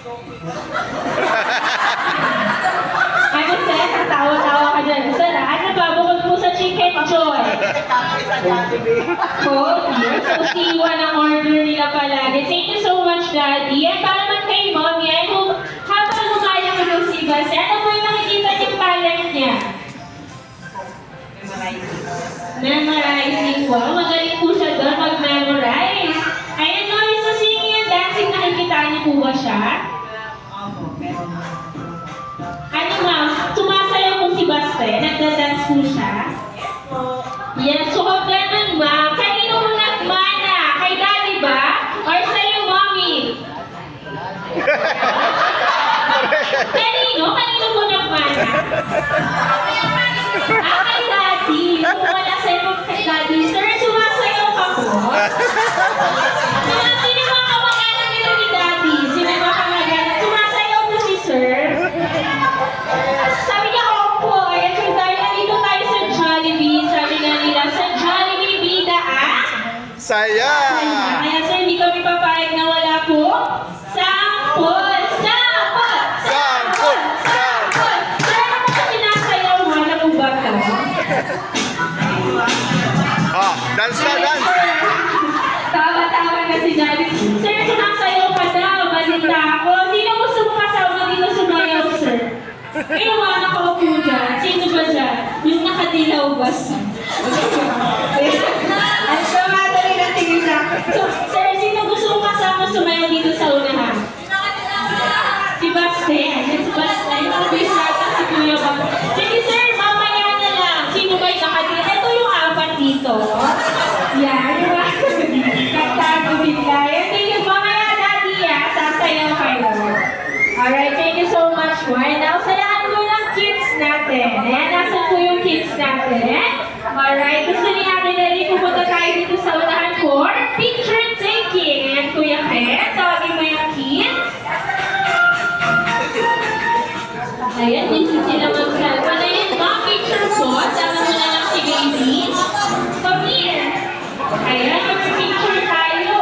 Ano sir? Tawa-tawa ka dyan. Sir, ano ba? Bukod po sa Chicken Joy. Oh, yes. So, siwa ng order nila palagi. Thank you so much, Daddy. At para naman kay Mommy, ano, habang lumaya ko ng si Basi, ano po yung nakikita niyong talent niya? Memorizing. Wow, magaling po siya doon mag-memorize. Ayan, no, yung sa singing and dancing, nakikita niyo po ba siya? Ano ma'am, sumasayaw po si Baste, nagda-dance po siya? Yes, so kung ganun ma'am, kanino mo nagmana? Kay Daddy ba? Or sa'yo, Mommy? Kanino? Kanino mo nagmana? Kay Daddy. Kung wala sa'yo kay Daddy, sir, sumasayaw ka po? Sino mga kamag-anak nito ni Daddy? Sino mga kamag-anak? Sumasayaw po si sir? Sabi niya, opo. Ayan, so dahil nandito tayo sa Jollibee, sabi nga nila, sa Jollibee Bida, Saya! Kaya sir, hindi kami papayag na wala po. Sampol! Sampol! Sampol! Sampol! Sir, ano po sa sinasayaw mo? Alam mo ba ka? Oh, dance na, dance! Tawa-tawa na si Daddy. Sir, sumasayaw ka daw. Balita ako. Sino gusto mo kasama dito sumayaw, sir? Yung mga nakaupo dyan. Sino ba dyan? Yung nakadilaw ba? At so, madali na tingin na. So, sir, sino gusto mo kasama sumayaw dito sa unahan? Si Baste. Ayan, si Baste. Yung bisata si Kuya Baste. Sige, sir, mamaya na lang. Sino ba yung nakadilaw? Ito yung apat dito. Yan, di ba? Katago bigla. Yan, thank you. Mamaya, Daddy, sasayaw kayo. Alright, thank you so much. Well, now, sayaan mo ng kids natin. Ayan, nasan po yung kids natin? Alright, gusto niya natin na rin pupunta tayo dito sa unahan for picture taking. Ayan, Kuya Ken, tawagin mo yung kids. Ayan, hindi sila mag-cellphone. Ayan, mga picture po. Sama mo na lang si baby. Come here. Ayan, mag-picture tayo.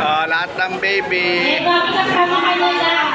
Oh, lahat ng baby. Ayan, mami, kasama ka na lang.